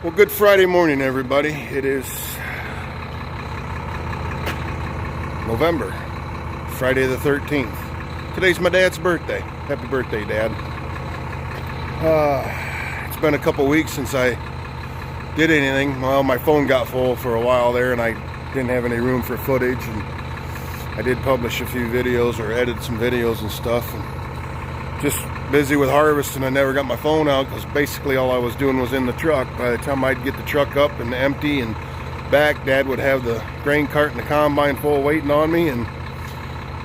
Well, good Friday morning, everybody. It is November, Friday the 13th. Today's my dad's birthday. Happy birthday, Dad. It's been a couple weeks since I did anything. Well, my phone got full for a while there, and I didn't have any room for footage. And I did publish a few videos, or edit some videos and stuff. And just busy with harvest, and I never got my phone out because basically all I was doing was in the truck. By the time I'd get the truck up and empty and back, Dad would have the grain cart and the combine full waiting on me and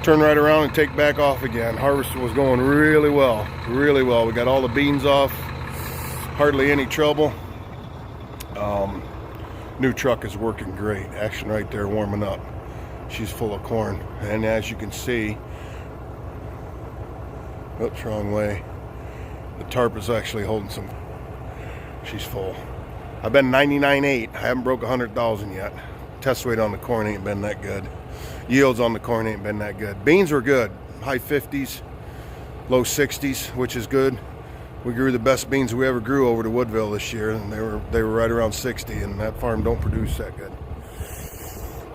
turn right around and take back off again. Harvest was going really well, really well. We got all the beans off, hardly any trouble. New truck is working great. Action right there warming up. She's full of corn, and as you can see, oops, wrong way. The tarp is actually holding some. She's full. I've been 99.8. I haven't broke 100,000 yet. Test weight on the corn ain't been that good. Yields on the corn ain't been that good. Beans were good. High 50s, low 60s, which is good. We grew the best beans we ever grew over to Woodville this year, and they were right around 60, and that farm don't produce that good.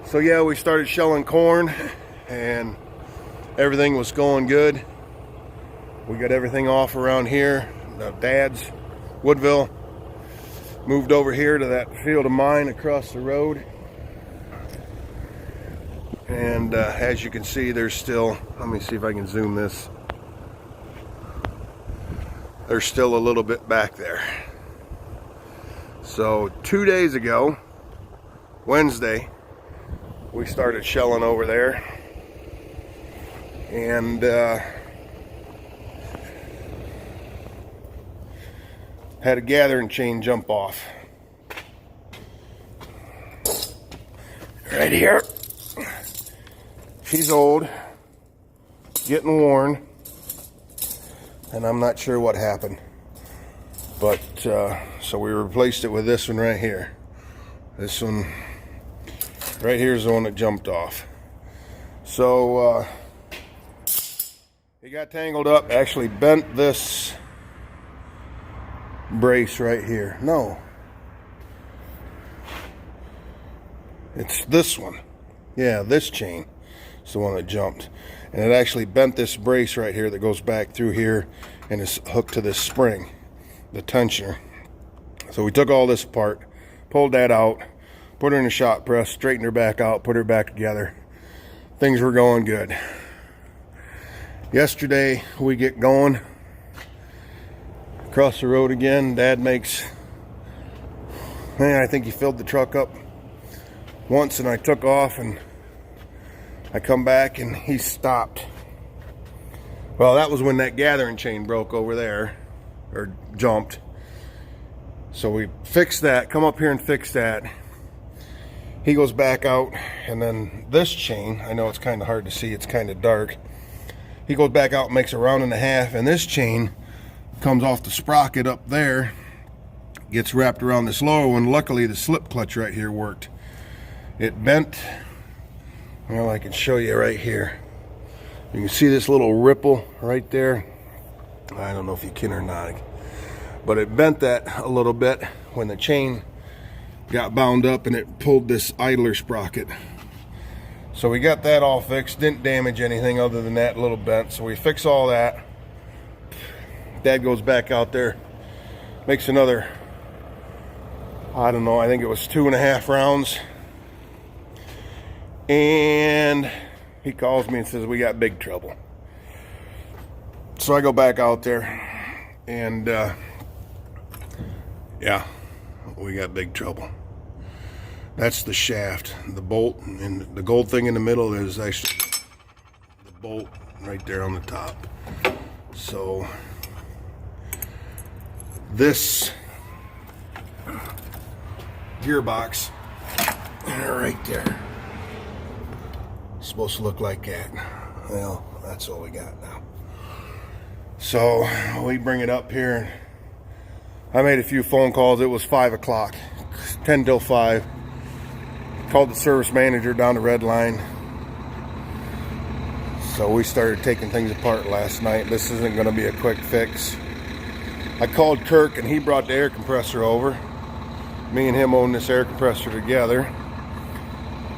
So yeah, we started shelling corn, and everything was going good. We got everything off around here. Dad's, Woodville, moved over here to that field of mine across the road. And as you can see, there's still, let me see if I can zoom this. There's still a little bit back there. So 2 days ago, Wednesday, we started shelling over there. And had a gathering chain jump off. Right here. She's old, getting worn, and I'm not sure what happened. But, so we replaced it with this one right here. This one right here is the one that jumped off. So, it got tangled up, actually bent this brace right here. No. It's this one. Yeah, this chain. It's the one that jumped. And it actually bent this brace right here that goes back through here and is hooked to this spring, the tensioner. So we took all this apart, pulled that out, put her in a shop press, straightened her back out, put her back together. Things were going good. Yesterday we get going. Across the road again, Dad makes, man, I think he filled the truck up once, and I took off, and I come back and he stopped. Well, that was when that gathering chain broke over there, or jumped. So we fixed that, come up here and fix that. He goes back out, and then this chain, I know it's kind of hard to see, it's kind of dark. He goes back out and makes a round and a half, and this chain comes off the sprocket up there, gets wrapped around this lower one. Luckily the slip clutch right here worked. It bent. Well, I can show you right here. You can see this little ripple right there. I don't know if you can or not, but it bent that a little bit when the chain got bound up, and it pulled this idler sprocket. So we got that all fixed. Didn't damage anything other than that little bent. So we fix all that. Dad goes back out there, makes another, I don't know, I think it was 2.5 rounds. And he calls me and says, we got big trouble. So I go back out there, and yeah, we got big trouble. That's the shaft, the bolt, and the gold thing in the middle is actually the bolt right there on the top. So this gearbox right there, supposed to look like that. Well, that's all we got now. So we bring it up here. I made a few phone calls. It was 5 o'clock, 10 till 5. Called the service manager down the red line. So we started taking things apart last night. This isn't going to be a quick fix. I called Kirk, and he brought the air compressor over. Me and him own this air compressor together,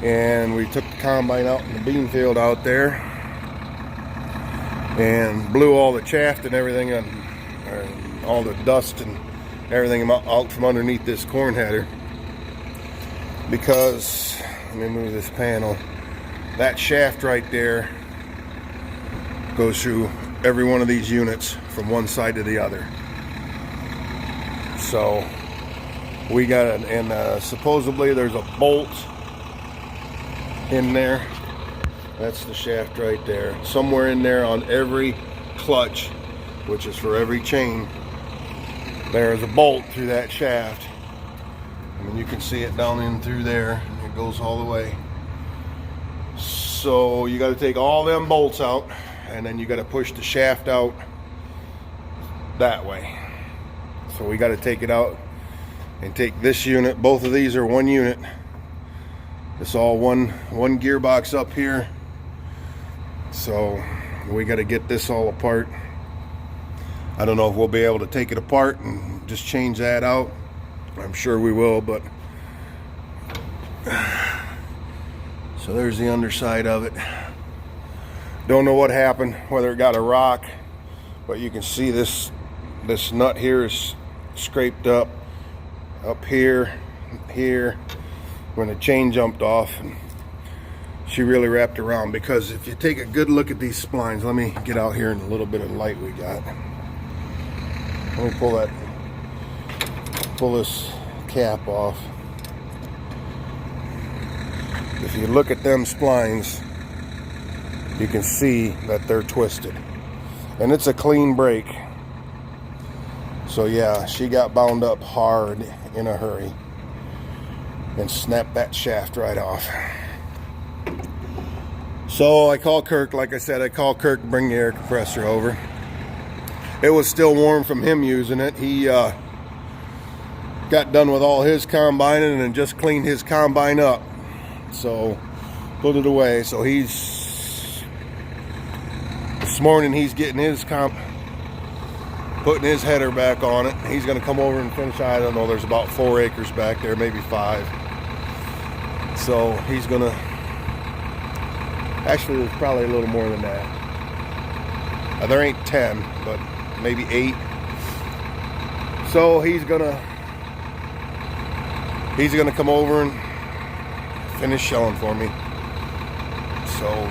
and we took the combine out in the bean field out there and blew all the chaff and everything and all the dust and everything out from underneath this corn header, because, let me move this panel, that shaft right there goes through every one of these units from one side to the other. So we got it, and supposedly there's a bolt in there. That's the shaft right there. Somewhere in there on every clutch, which is for every chain, there is a bolt through that shaft. I mean, you can see it down in through there. It goes all the way. So you got to take all them bolts out, and then you got to push the shaft out that way. So we got to take it out and take this unit. Both of these are one unit. It's all one gearbox up here. So we got to get this all apart. I don't know if we'll be able to take it apart and just change that out. I'm sure we will, but so there's the underside of it. Don't know what happened, whether it got a rock, but you can see this nut here is scraped up here when the chain jumped off, and she really wrapped around. Because if you take a good look at these splines, let me get out here in a little bit of light we got. Let me pull this cap off. If you look at them splines, you can see that they're twisted, and it's a clean break. So yeah, she got bound up hard in a hurry and snapped that shaft right off. So I called Kirk, like I said, I called Kirk to bring the air compressor over. It was still warm from him using it. He got done with all his combining and just cleaned his combine up. So put it away. So this morning he's getting his putting his header back on it. He's going to come over and finish. I don't know, there's about 4 acres back there, maybe 5. So he's going to, actually there's probably a little more than that. There ain't 10, but maybe 8. So he's gonna come over and finish shelling for me. So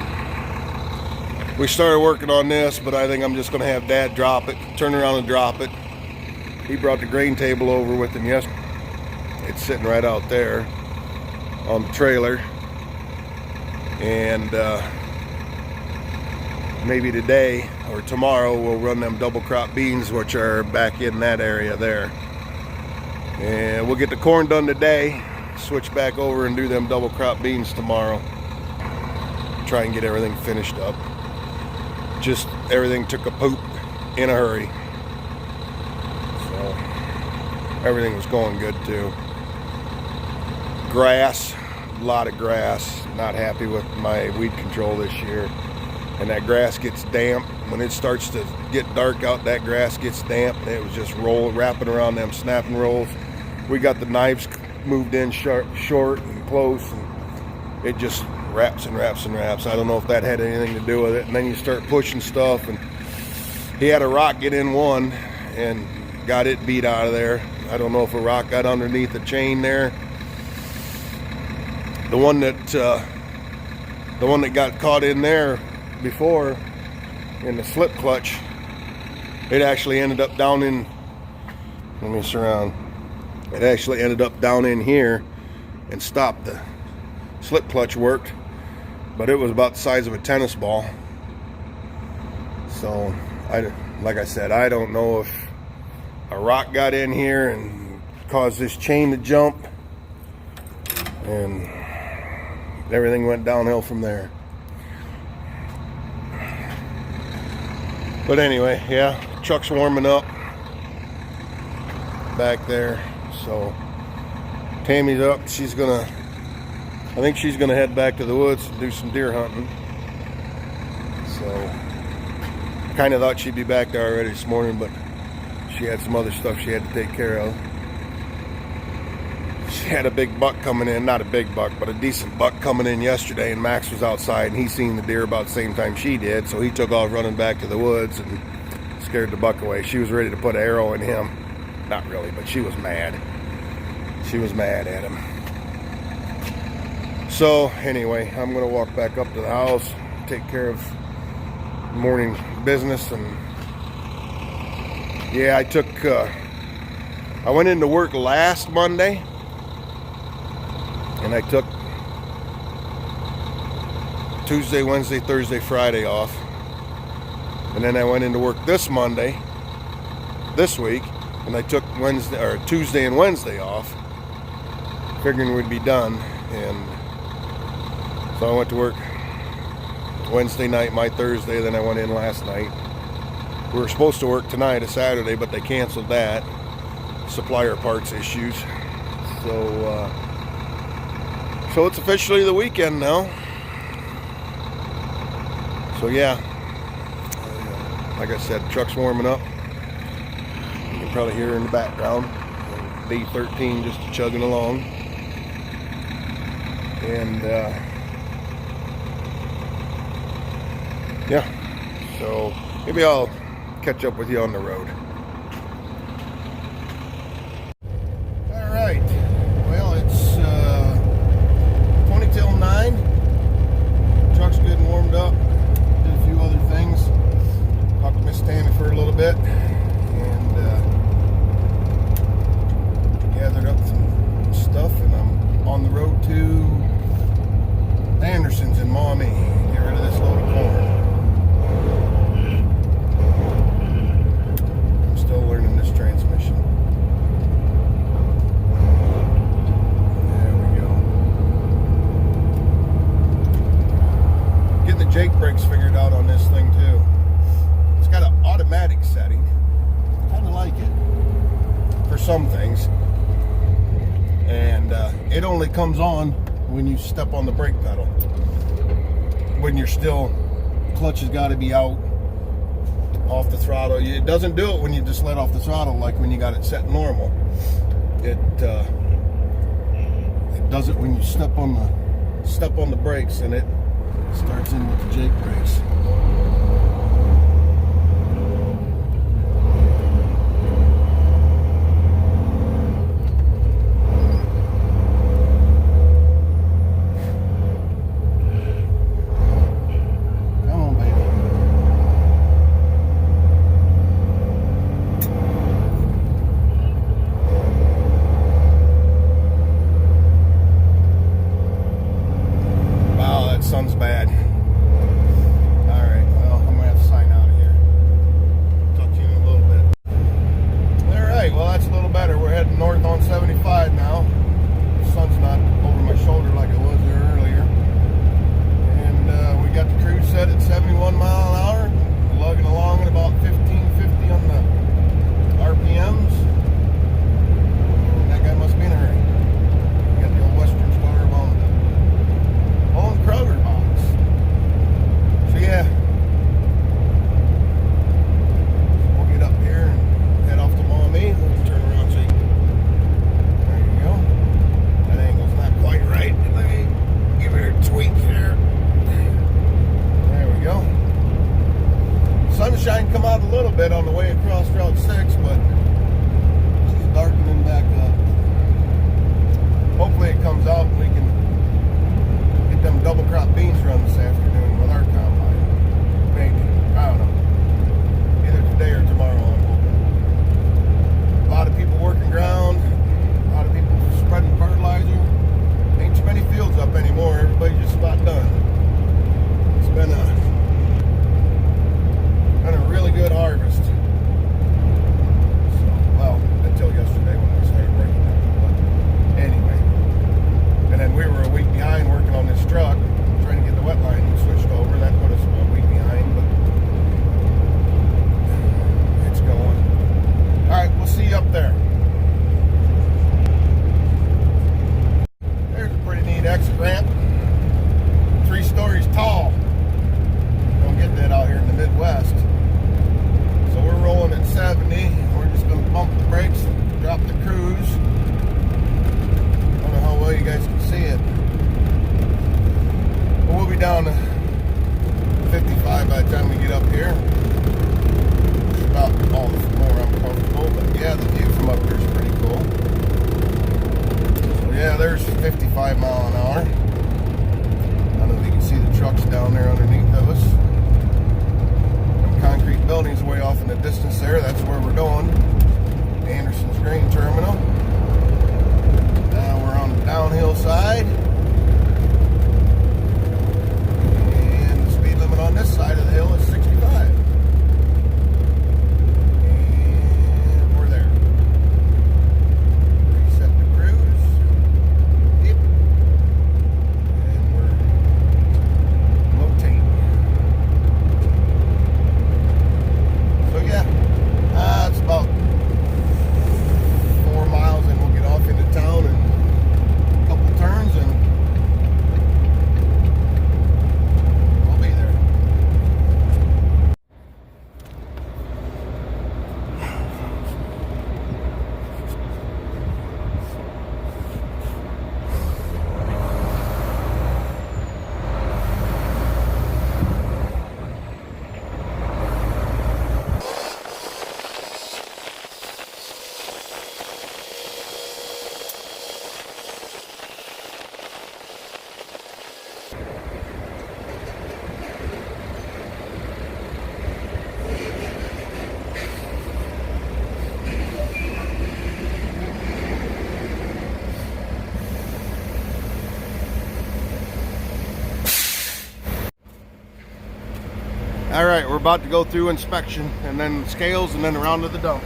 we started working on this, but I think I'm just gonna have Dad drop it, turn around and drop it. He brought the grain table over with him yesterday. It's sitting right out there on the trailer, and maybe today or tomorrow we'll run them double crop beans, which are back in that area there, and we'll get the corn done today, switch back over and do them double crop beans tomorrow. Try and get everything finished up. Just everything took a poop in a hurry, so everything was going good too. Grass, a lot of grass. Not happy with my weed control this year. And that grass gets damp. When it starts to get dark out, that grass gets damp. And it was just wrapping around them snapping rolls. We got the knives moved in short and close, and it just wraps and wraps and wraps. I don't know if that had anything to do with it. And then you start pushing stuff, and he had a rock get in one and got it beat out of there. I don't know if a rock got underneath the chain there. The one that got caught in there before in the slip clutch, it actually ended up down in, let me surround, it actually ended up down in here and stopped. The slip clutch worked, but it was about the size of a tennis ball. So like I said, I don't know if a rock got in here and caused this chain to jump, and everything went downhill from there. But anyway, yeah, truck's warming up back there. So Tammy's up. I think she's gonna head back to the woods and do some deer hunting. So kind of thought she'd be back there already this morning, but she had some other stuff she had to take care of. had a big buck coming in, not a big buck, but a decent buck coming in yesterday, and Max was outside and he seen the deer about the same time she did, so he took off running back to the woods and scared the buck away. She was ready to put an arrow in him. Not really, but she was mad. She was mad at him. So anyway, I'm gonna walk back up to the house, take care of morning business, and yeah, I went into work last Monday, and I took Tuesday, Wednesday, Thursday, Friday off, and then I went into work this Monday, this week, and I took Tuesday and Wednesday off, figuring we'd be done. And so I went to work Wednesday night, my Thursday, then I went in last night. We were supposed to work tonight, a Saturday, but they canceled that. Supplier parts issues. So it's officially the weekend now. So yeah, like I said, truck's warming up. You can probably hear in the background B13 just chugging along. And yeah, so maybe I'll catch up with you on the road. All right, well, it's 20 till 9. Truck's good and warmed up. Did a few other things. Talked to Miss Tammy for a little bit, and gathered up some stuff, and I'm on the road to Anderson's in Maumee. Get rid of this load of corn. I'm still learning this transmission. There we go. Getting the Jake brakes figured out on this thing too. It's got an automatic setting. Kind of like it for some things. And it only comes on when you step on the brake pedal. When you're still, clutch has got to be out, off the throttle. It doesn't do it when you just let off the throttle like when you got it set normal. It does it when you step on the brakes, and it starts in with the Jake brakes. Sun's bad. Alright, well, I'm gonna have to sign out of here. Talk to you in a little bit. Alright, well, that's a little better. We're heading north on 75 now. The sun's not over my shoulder like it was there earlier. And we got the cruise set at 71 mile an hour. Lugging along at about 1550 on the RPMs. And that guy must be in a hurry. We got the old Western Star on the Kroger box. So yeah, we'll get up here and head off to Maumee. We'll turn around so you can, there you go. That angle's not quite right. Let me give it a tweak here. There we go. Sunshine come out a little bit on the way across Route 6, but it's darkening back up. Hopefully it comes out and we can them double crop beans run this afternoon with our combine. Maybe. I don't know. Either today or tomorrow, I'm hoping. A lot of people working ground. A lot of people spreading fertilizer. Ain't too many fields up anymore. Everybody's just about done. It's been a really good harvest. So, well, until yesterday when we started breaking down. But anyway. And then we were a week behind working on this truck, trying to get the wet line switched over. That put us a week behind, but it's going. All right, we'll see you up there. There's a pretty neat exit ramp. 3 stories tall. Don't get that out here in the Midwest. So we're rolling at 70. We're just going to pump the brakes and drop the cruise. 55 mile an hour. I don't know if you can see the trucks down there underneath of us. Some concrete buildings way off in the distance there. That's where we're going. Anderson's Grain Terminal. Now we're on the downhill side. And the speed limit on this side of the hill is 65. And we're there. Reset the cruise. Yep. And we're rotating. So yeah, it's about 4 miles and we'll get off into town and a couple turns and I'll be there. All right, we're about to go through inspection and then scales and then around to the dump.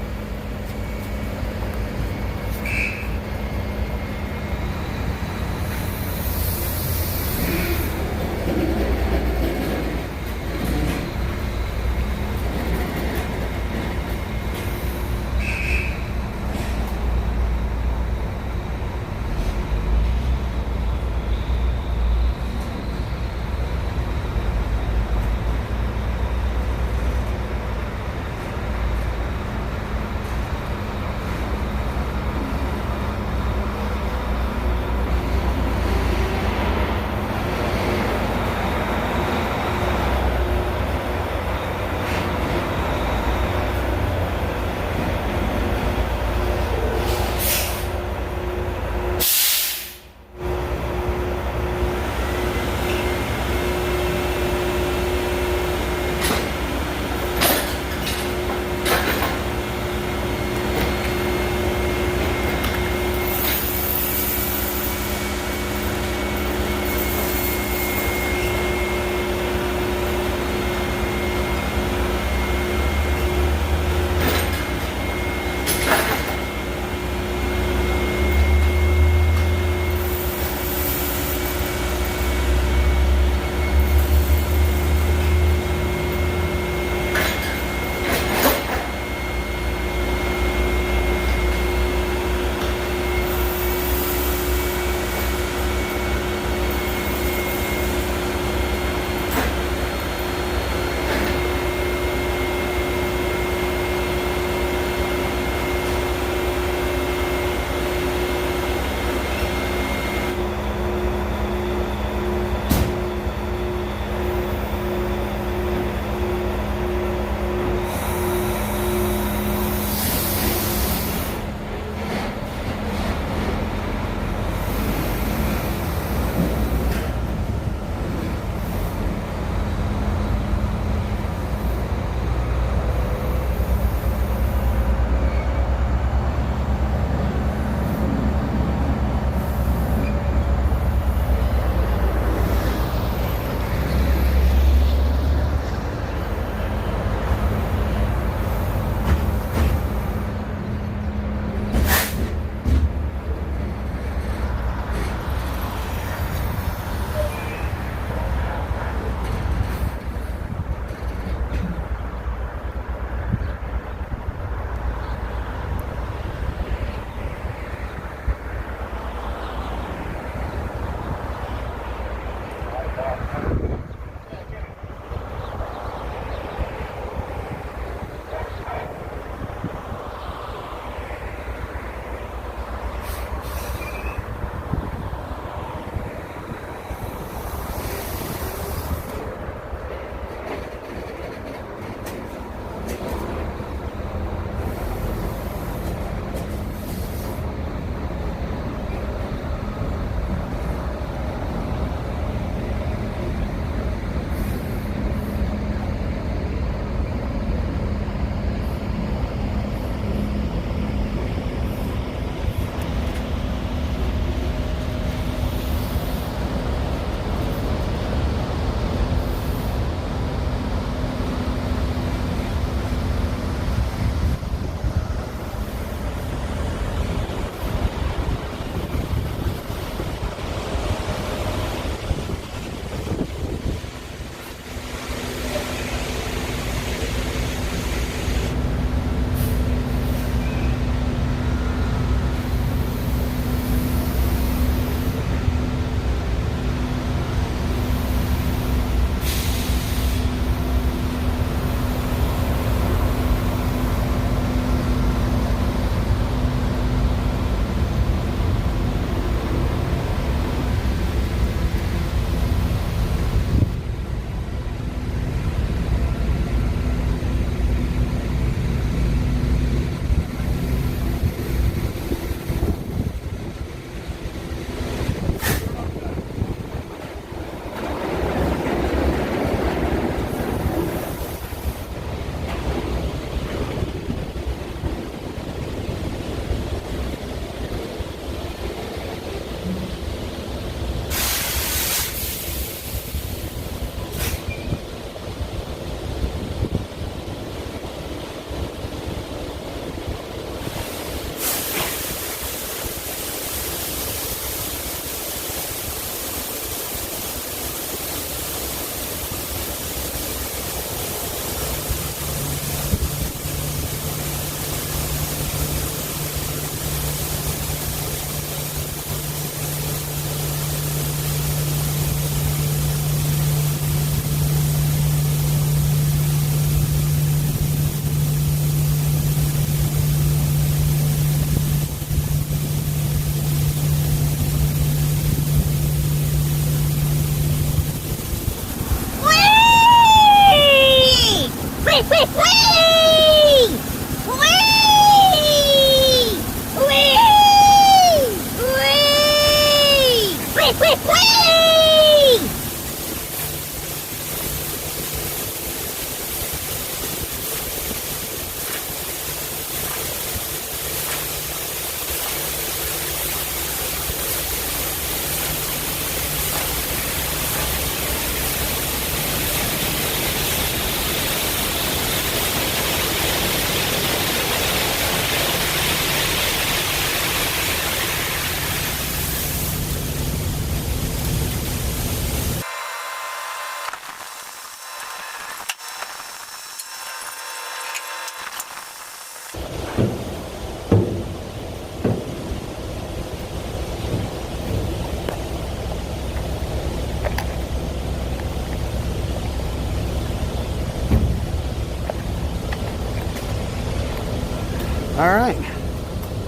All right,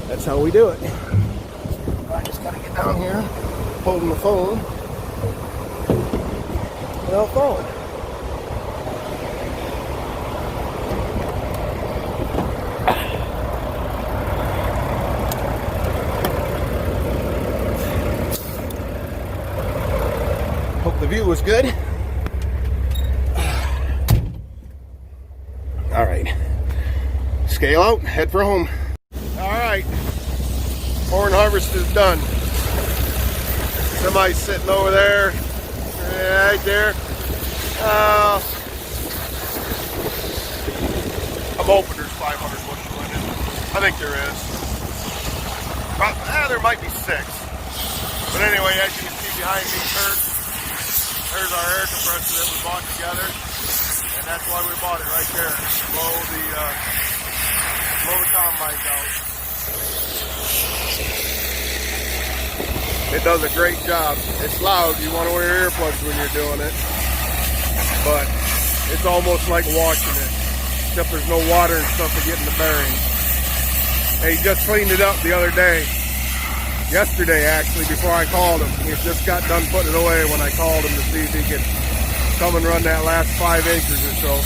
that's how we do it. I just gotta get down here, holding the phone. Without phone. Hope the view was good. All right. Scale out, head for home. All right, corn harvest is done. Somebody's sitting over there, right there. I'm hoping there's 500 bushel in it. I think there is. There might be 6. But anyway, as you can see behind me, there's our air compressor that we bought together. And that's why we bought it right there. Blow the combines out. It does a great job. It's loud. You want to wear earplugs when you're doing it. But it's almost like washing it. Except there's no water and stuff to get in the bearings. He just cleaned it up the other day. Yesterday, actually, before I called him. He just got done putting it away when I called him to see if he could come and run that last 5 acres or so.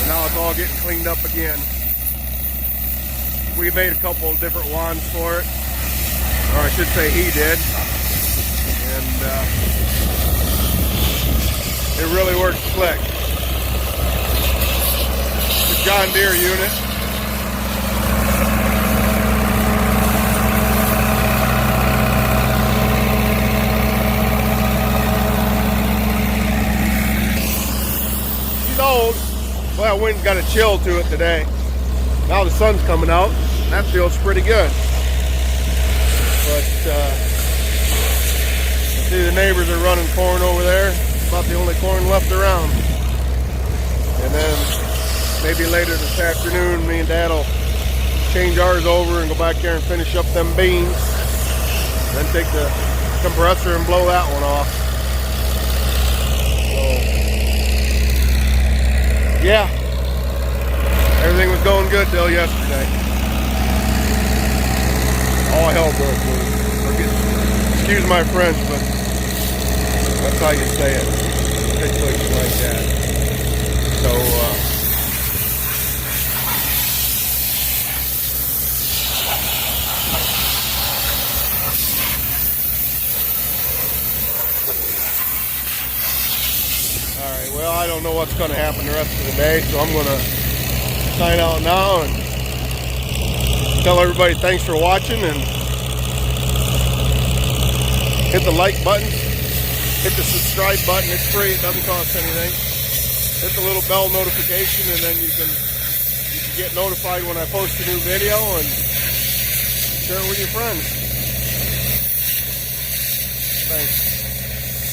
And now it's all getting cleaned up again. We made a couple of different wands for it, or I should say he did, and it really works slick. It's a John Deere unit. She's old. Well, wind's got a chill to it today. Now the sun's coming out. That feels pretty good. But see, the neighbors are running corn over there. About the only corn left around. And then maybe later this afternoon, me and Dad will change ours over and go back there and finish up them beans. Then take the compressor and blow that one off. So, yeah. Everything was going good till yesterday. All hell broke loose. Excuse my French, but that's how you say it. Situations like that. So, all right, well, I don't know what's going to happen the rest of the day, so I'm going to sign out now and tell everybody thanks for watching, and hit the like button, hit the subscribe button. It's free, it doesn't cost anything. Hit the little bell notification, and then you can get notified when I post a new video, and share it with your friends. Thanks.